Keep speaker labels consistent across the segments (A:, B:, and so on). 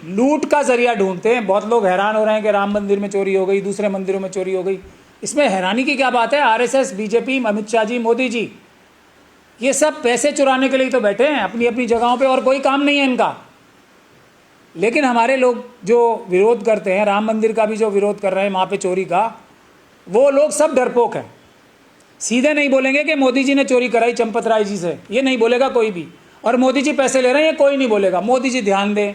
A: लूट का जरिया ढूंढते हैं। बहुत लोग हैरान हो रहे हैं कि राम मंदिर में चोरी हो गई, दूसरे मंदिरों में चोरी हो गई। इसमें हैरानी की क्या बात है? आरएसएस, बीजेपी, अमित शाह जी, मोदी जी, ये सब पैसे चुराने के लिए तो बैठे हैं अपनी अपनी जगहों पे, और कोई काम नहीं है इनका। लेकिन हमारे लोग जो विरोध करते हैं, राम मंदिर का भी जो विरोध कर रहे हैं वहाँ पे चोरी का, वो लोग सब डरपोक हैं। सीधे नहीं बोलेंगे कि मोदी जी ने चोरी कराई चंपत राय जी से, ये नहीं बोलेगा कोई भी। और मोदी जी पैसे ले रहे हैं, ये कोई नहीं बोलेगा। मोदी जी ध्यान दें,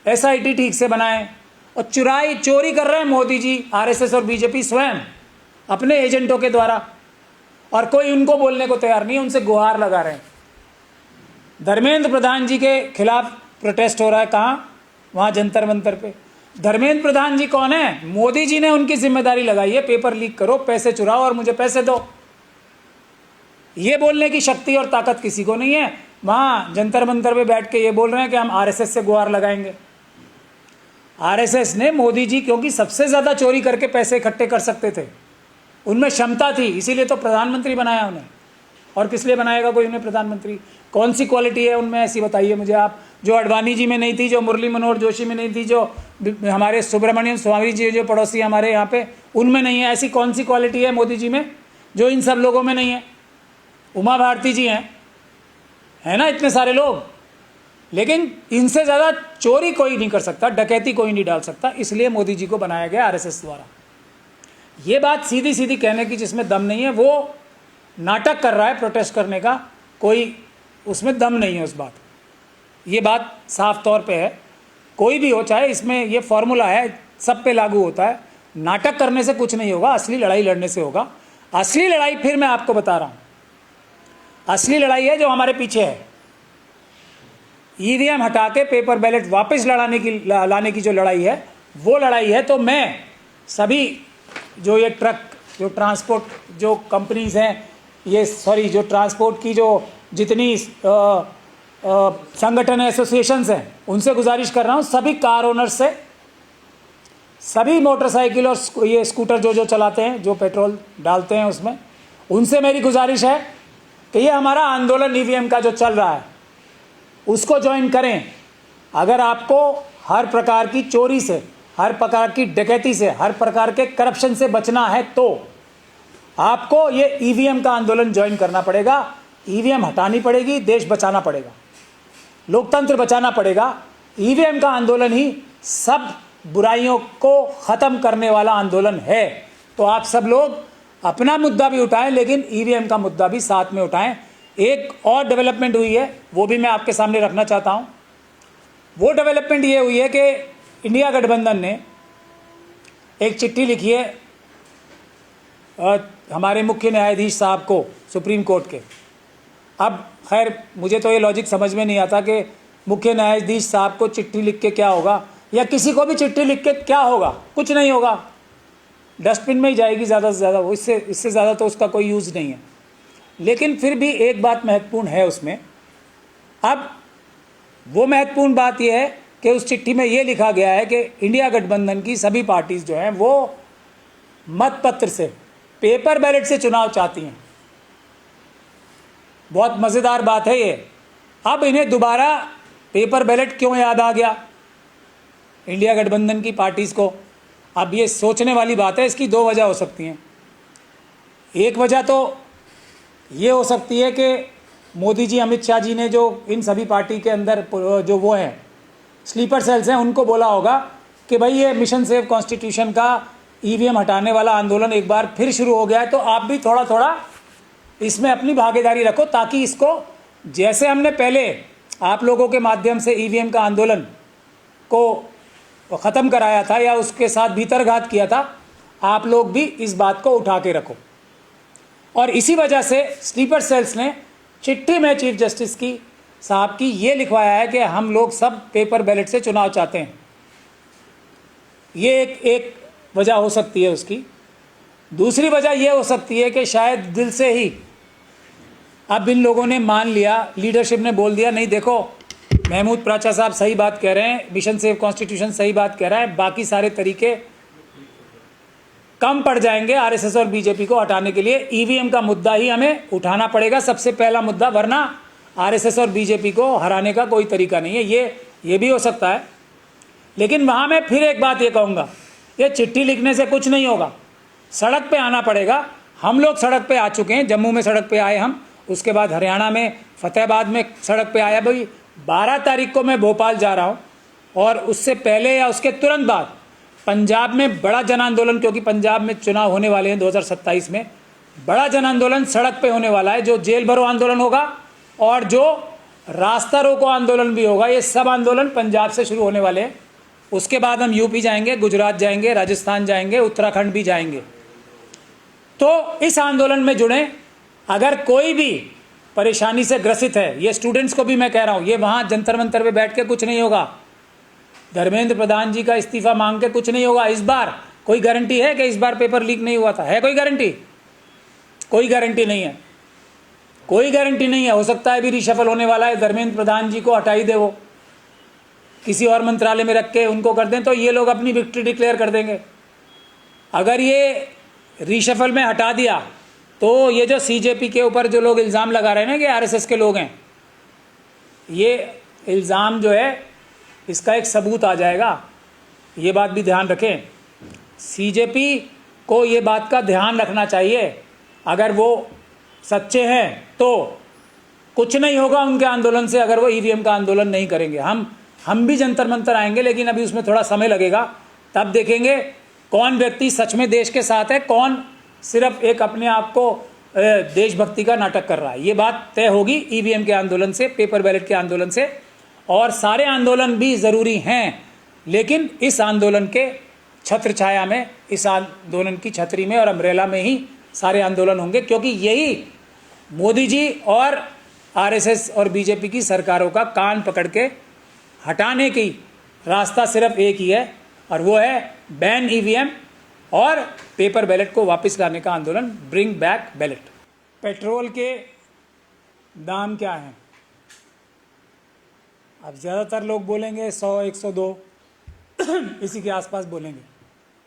A: एसआईटी ठीक से बनाएं। और चोरी कर रहे हैं मोदी जी, आरएसएस और बीजेपी स्वयं अपने एजेंटों के द्वारा, और कोई उनको बोलने को तैयार नहीं है, उनसे गुहार लगा रहे हैं। धर्मेंद्र प्रधान जी के खिलाफ प्रोटेस्ट हो रहा है, कहाँ? वहाँ जंतर मंतर पे। धर्मेंद्र प्रधान जी कौन है? मोदी जी ने उनकी जिम्मेदारी लगाई है, पेपर लीक करो, पैसे चुराओ और मुझे पैसे दो। ये बोलने की शक्ति और ताकत किसी को नहीं है। वहाँ जंतर मंतर पे बैठ के ये बोल रहे हैं कि हम आरएसएस से गुहार लगाएंगे। आरएसएस ने मोदी जी, क्योंकि सबसे ज़्यादा चोरी करके पैसे इकट्ठे कर सकते थे, उनमें क्षमता थी, इसीलिए तो प्रधानमंत्री बनाया उन्हें। और किस लिए बनाएगा कोई उन्हें प्रधानमंत्री? कौन सी क्वालिटी है उनमें ऐसी, बताइए मुझे आप, जो अडवाणी जी में नहीं थी, जो मुरली मनोहर जोशी में नहीं थी, जो हमारे सुब्रमण्यम स्वामी जी जो पड़ोसी हमारे यहाँ पे, उनमें नहीं है? ऐसी कौन सी क्वालिटी है मोदी जी में जो इन सब लोगों में नहीं है? उमा भारती जी हैं, है ना, इतने सारे लोग, लेकिन इनसे ज़्यादा चोरी कोई नहीं कर सकता, डकैती कोई नहीं डाल सकता। इसलिए मोदी जी को बनाया गया आरएसएस द्वारा। ये बात सीधी सीधी कहने की जिसमें दम नहीं है, वो नाटक कर रहा है प्रोटेस्ट करने का, कोई उसमें दम नहीं है उस बात। ये बात साफ तौर पे है। कोई भी हो, चाहे इसमें ये फॉर्मूला है, सब पे लागू होता है। नाटक करने से कुछ नहीं होगा, असली लड़ाई लड़ने से होगा। असली लड़ाई फिर मैं आपको बता रहा हूँ, असली लड़ाई है जो हमारे पीछे है। ईवीएम हटा के पेपर बैलेट वापस लाने की जो लड़ाई है, वो लड़ाई है। तो मैं सभी जो ये ट्रक, जो ट्रांसपोर्ट जो कंपनीज हैं, ये जो ट्रांसपोर्ट की जो जितनी संगठन एसोसिएशंस हैं, उनसे गुजारिश कर रहा हूँ, सभी कार ओनर्स से, सभी मोटरसाइकिल और ये स्कूटर जो चलाते हैं, जो पेट्रोल डालते हैं उसमें, उनसे मेरी गुजारिश है कि ये हमारा आंदोलन ईवीएम का जो चल रहा है उसको ज्वाइन करें। अगर आपको हर प्रकार की चोरी से, हर प्रकार की डकैती से, हर प्रकार के करप्शन से बचना है तो आपको ये ईवीएम का आंदोलन ज्वाइन करना पड़ेगा। ईवीएम हटानी पड़ेगी, देश बचाना पड़ेगा, लोकतंत्र बचाना पड़ेगा। ईवीएम का आंदोलन ही सब बुराइयों को ख़त्म करने वाला आंदोलन है। तो आप सब लोग अपना मुद्दा भी उठाएं, लेकिन ईवीएम का मुद्दा भी साथ में उठाएं। एक और डेवलपमेंट हुई है, वो भी मैं आपके सामने रखना चाहता हूं। वो डेवलपमेंट ये हुई है कि इंडिया गठबंधन ने एक चिट्ठी लिखी है हमारे मुख्य न्यायाधीश साहब को, सुप्रीम कोर्ट के। अब खैर मुझे तो ये लॉजिक समझ में नहीं आता कि मुख्य न्यायाधीश साहब को चिट्ठी लिख के क्या होगा, या किसी को भी चिट्ठी लिख के क्या होगा? कुछ नहीं होगा, डस्टबिन में ही जाएगी ज़्यादा से ज़्यादा वो, इससे ज़्यादा तो उसका कोई यूज़ नहीं है। लेकिन फिर भी एक बात महत्वपूर्ण है उसमें। अब वो महत्वपूर्ण बात यह है कि उस चिट्ठी में ये लिखा गया है कि इंडिया गठबंधन की सभी पार्टीज जो हैं वो मतपत्र से, पेपर बैलेट से चुनाव चाहती हैं। बहुत मज़ेदार बात है ये। अब इन्हें दोबारा पेपर बैलेट क्यों याद आ गया इंडिया गठबंधन की पार्टीज़ को? अब ये सोचने वाली बात है। इसकी दो वजह हो सकती हैं। एक वजह तो ये हो सकती है कि मोदी जी, अमित शाह जी ने जो इन सभी पार्टी के अंदर जो वो हैं स्लीपर सेल्स हैं, उनको बोला होगा कि भाई ये मिशन सेव कॉन्स्टिट्यूशन का ईवीएम हटाने वाला आंदोलन एक बार फिर शुरू हो गया है, तो आप भी थोड़ा थोड़ा इसमें अपनी भागीदारी रखो, ताकि इसको, जैसे हमने पहले आप लोगों के माध्यम से ईवीएम का आंदोलन को ख़त्म कराया था या उसके साथ भीतरघात किया था, आप लोग भी इस बात को उठा के रखो। और इसी वजह से स्लीपर सेल्स ने चिट्ठी में चीफ जस्टिस की साहब की ये लिखवाया है कि हम लोग सब पेपर बैलेट से चुनाव चाहते हैं। ये एक वजह हो सकती है उसकी। दूसरी वजह यह हो सकती है कि शायद दिल से ही अब इन लोगों ने मान लिया, लीडरशिप ने बोल दिया, नहीं देखो महमूद प्राचा साहब सही बात कह रहे हैं, मिशन सेव कॉन्स्टिट्यूशन सही बात कह रहा है, बाकी सारे तरीके कम पड़ जाएंगे आरएसएस और बीजेपी को हटाने के लिए। ईवीएम का मुद्दा ही हमें उठाना पड़ेगा सबसे पहला मुद्दा, वरना आरएसएस और बीजेपी को हराने का कोई तरीका नहीं है। ये भी हो सकता है। लेकिन वहाँ मैं फिर एक बात ये कहूँगा, ये चिट्ठी लिखने से कुछ नहीं होगा, सड़क पे आना पड़ेगा। हम लोग सड़क पे आ चुके हैं, जम्मू में सड़क पे आए हम, उसके बाद हरियाणा में फतेहाबाद में सड़क पे आया। भाई 12 तारीख को मैं भोपाल जा रहा हूँ, और उससे पहले या उसके तुरंत बाद पंजाब में बड़ा जन आंदोलन, क्योंकि पंजाब में चुनाव होने वाले हैं 2027 में, बड़ा जन आंदोलन सड़क पे होने वाला है, जो जेल भरो आंदोलन होगा और जो रास्ता रोको आंदोलन भी होगा। ये सब आंदोलन पंजाब से शुरू होने वाले हैं। उसके बाद हम यूपी जाएंगे, गुजरात जाएंगे, राजस्थान जाएंगे, उत्तराखंड भी जाएंगे। तो इस आंदोलन में जुड़ें। अगर कोई भी परेशानी से ग्रसित है, ये स्टूडेंट्स को भी मैं कह रहा हूँ, ये वहाँ जंतर मंतर पे बैठ के कुछ नहीं होगा, धर्मेंद्र प्रधान जी का इस्तीफा मांग के कुछ नहीं होगा। इस बार कोई गारंटी है कि इस बार पेपर लीक नहीं हुआ था? है कोई गारंटी? कोई गारंटी नहीं है, कोई गारंटी नहीं है। हो सकता है भी रिशफल होने वाला है, धर्मेंद्र प्रधान जी को हटा ही दे, वो किसी और मंत्रालय में रख के उनको कर दें, तो ये लोग अपनी विक्ट्री डिक्लेयर कर देंगे। अगर ये रिशफल में हटा दिया तो ये जो सीजेपी के ऊपर जो लोग इल्ज़ाम लगा रहे हैं ना कि आरएसएस के लोग हैं, ये इल्ज़ाम जो है इसका एक सबूत आ जाएगा। ये बात भी ध्यान रखें, सीजेपी को ये बात का ध्यान रखना चाहिए। अगर वो सच्चे हैं तो कुछ नहीं होगा उनके आंदोलन से, अगर वो ईवीएम का आंदोलन नहीं करेंगे। हम भी जंतर मंतर आएंगे, लेकिन अभी उसमें थोड़ा समय लगेगा। तब देखेंगे कौन व्यक्ति सच में देश के साथ है, कौन सिर्फ एक अपने आप को देशभक्ति का नाटक कर रहा है। ये बात तय होगी ईवीएम के आंदोलन से, पेपर बैलेट के आंदोलन से। और सारे आंदोलन भी ज़रूरी हैं, लेकिन इस आंदोलन के छत्र छाया में, इस आंदोलन की छतरी में और अम्ब्रेला में ही सारे आंदोलन होंगे, क्योंकि यही मोदी जी और आरएसएस और बीजेपी की सरकारों का कान पकड़ के हटाने की रास्ता सिर्फ एक ही है, और वो है बैन ईवीएम और पेपर बैलेट को वापस लाने का आंदोलन, ब्रिंग बैक बैलेट। पेट्रोल के दाम क्या हैं? अब ज़्यादातर लोग बोलेंगे 100, 102 इसी के आसपास बोलेंगे,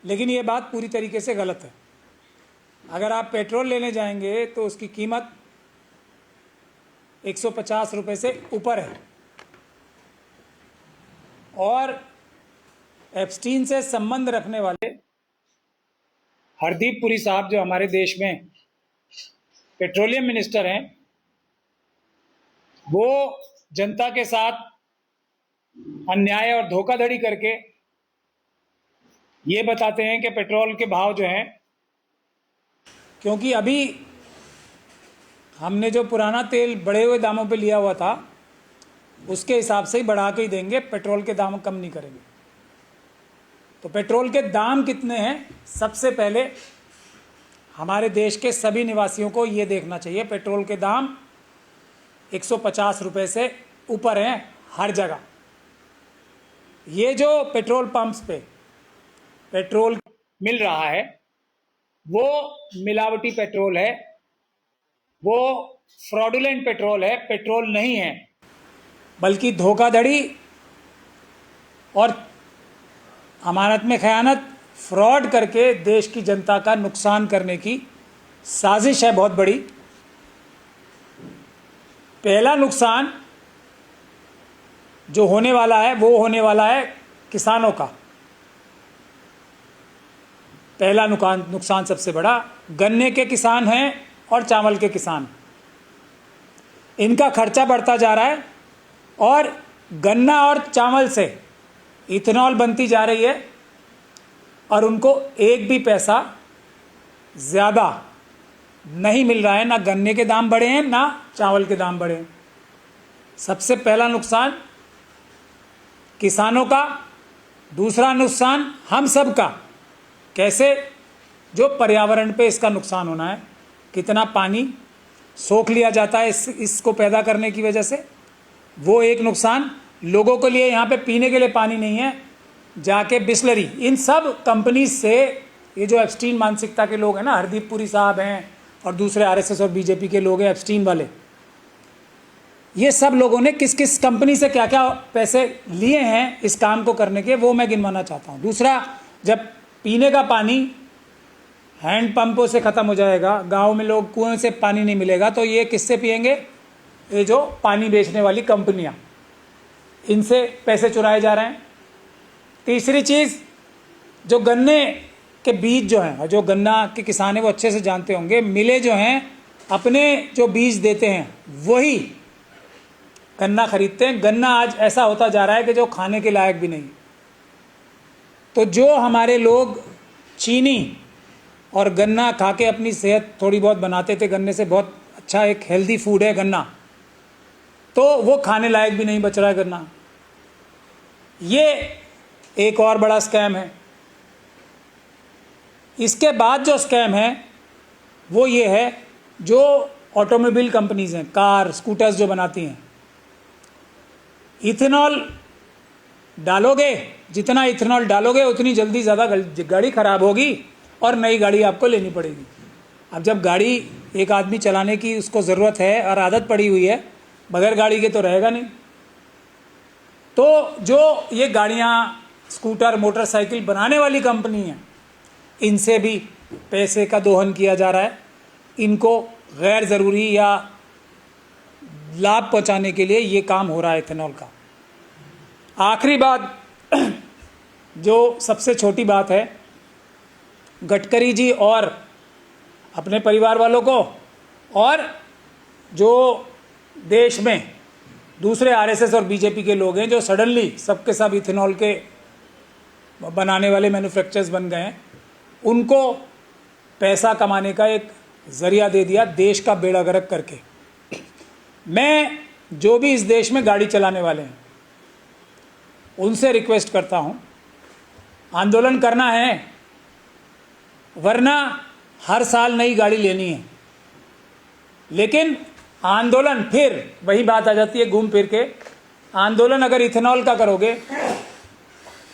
A: लेकिन ये बात पूरी तरीके से गलत है। अगर आप पेट्रोल लेने जाएंगे तो उसकी कीमत 150 रुपये से ऊपर है। और एप्स्टीन से संबंध रखने वाले हरदीप पुरी साहब, जो हमारे देश में पेट्रोलियम मिनिस्टर हैं, वो जनता के साथ अन्याय और धोखाधड़ी करके ये बताते हैं कि पेट्रोल के भाव जो हैं, क्योंकि अभी हमने जो पुराना तेल बढ़े हुए दामों पे लिया हुआ था उसके हिसाब से ही बढ़ा के ही देंगे, पेट्रोल के दाम कम नहीं करेंगे। तो पेट्रोल के दाम कितने हैं, सबसे पहले हमारे देश के सभी निवासियों को ये देखना चाहिए। पेट्रोल के दाम 150 रुपये से ऊपर हैं हर जगह। ये जो पेट्रोल पंप्स पे पेट्रोल मिल रहा है वो मिलावटी पेट्रोल है, वो फ्रॉडुलेंट पेट्रोल है, पेट्रोल नहीं है, बल्कि धोखाधड़ी और अमानत में खयानत, फ्रॉड करके देश की जनता का नुकसान करने की साजिश है बहुत बड़ी। पहला नुकसान जो होने वाला है वो होने वाला है किसानों का। पहला नुकसान सबसे बड़ा गन्ने के किसान हैं और चावल के किसान, इनका खर्चा बढ़ता जा रहा है और गन्ना और चावल से इथेनॉल बनती जा रही है और उनको एक भी पैसा ज़्यादा नहीं मिल रहा है। ना गन्ने के दाम बढ़े हैं ना चावल के दाम बढ़े हैं। सबसे पहला नुकसान किसानों का, दूसरा नुकसान हम सब का। कैसे? जो पर्यावरण पे इसका नुकसान होना है, कितना पानी सोख लिया जाता है इसको पैदा करने की वजह से, वो एक नुकसान। लोगों के लिए यहाँ पे पीने के लिए पानी नहीं है, जाके बिस्लरी, इन सब कंपनी से ये जो एप्स्टीन मानसिकता के लोग हैं ना, हरदीप पुरी साहब हैं और दूसरे आरएसएस और बीजेपी के लोग हैं एप्स्टीन वाले, ये सब लोगों ने किस किस कंपनी से क्या क्या पैसे लिए हैं इस काम को करने के, वो मैं गिनवाना चाहता हूँ। दूसरा, जब पीने का पानी हैंड पंपों से ख़त्म हो जाएगा, गांव में लोग कुएं से पानी नहीं मिलेगा, तो ये किससे पिएंगे? ये जो पानी बेचने वाली कंपनियां, इनसे पैसे चुराए जा रहे हैं। तीसरी चीज़, जो गन्ने के बीज जो हैं, और जो गन्ना के किसान हैं वो अच्छे से जानते होंगे, मिले जो हैं अपने जो बीज देते हैं वही गन्ना खरीदते हैं। गन्ना आज ऐसा होता जा रहा है कि जो खाने के लायक भी नहीं। तो जो हमारे लोग चीनी और गन्ना खा के अपनी सेहत थोड़ी बहुत बनाते थे, गन्ने से बहुत अच्छा एक हेल्दी फूड है गन्ना, तो वो खाने लायक भी नहीं बच रहा है गन्ना। ये एक और बड़ा स्कैम है। इसके बाद जो स्कैम है वो ये है, जो ऑटोमोबाइल कंपनीज हैं, कार स्कूटर्स जो बनाती हैं, इथेनॉल डालोगे, जितना इथेनॉल डालोगे उतनी जल्दी ज़्यादा गाड़ी ख़राब होगी और नई गाड़ी आपको लेनी पड़ेगी। अब जब गाड़ी एक आदमी चलाने की उसको ज़रूरत है और आदत पड़ी हुई है, बगैर गाड़ी के तो रहेगा नहीं। तो जो ये गाड़ियाँ, स्कूटर, मोटरसाइकिल बनाने वाली कंपनी हैं, इनसे भी पैसे का दोहन किया जा रहा है। इनको गैर ज़रूरी या लाभ पहुंचाने के लिए ये काम हो रहा है इथेनॉल का। आखिरी बात, जो सबसे छोटी बात है, गडकरी जी और अपने परिवार वालों को और जो देश में दूसरे आरएसएस और बीजेपी के लोग हैं, जो सडनली सबके सब इथेनॉल के बनाने वाले मैन्युफैक्चरर्स बन गए हैं, उनको पैसा कमाने का एक ज़रिया दे दिया, देश का बेड़ा गर्क करके। मैं जो भी इस देश में गाड़ी चलाने वाले हैं उनसे रिक्वेस्ट करता हूं, आंदोलन करना है, वरना हर साल नई गाड़ी लेनी है। लेकिन आंदोलन, फिर वही बात आ जाती है घूम फिर के, आंदोलन अगर इथेनॉल का करोगे,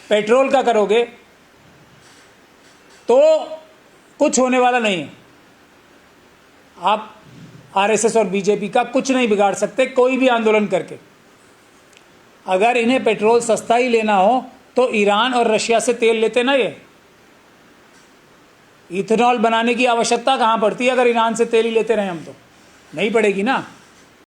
A: पेट्रोल का करोगे, तो कुछ होने वाला नहीं है। आप आरएसएस और बीजेपी का कुछ नहीं बिगाड़ सकते कोई भी आंदोलन करके। अगर इन्हें पेट्रोल सस्ता ही लेना हो तो ईरान और रशिया से तेल लेते ना। ये इथेनॉल बनाने की आवश्यकता कहाँ पड़ती है अगर ईरान से तेल ही लेते रहे हम, तो नहीं पड़ेगी ना।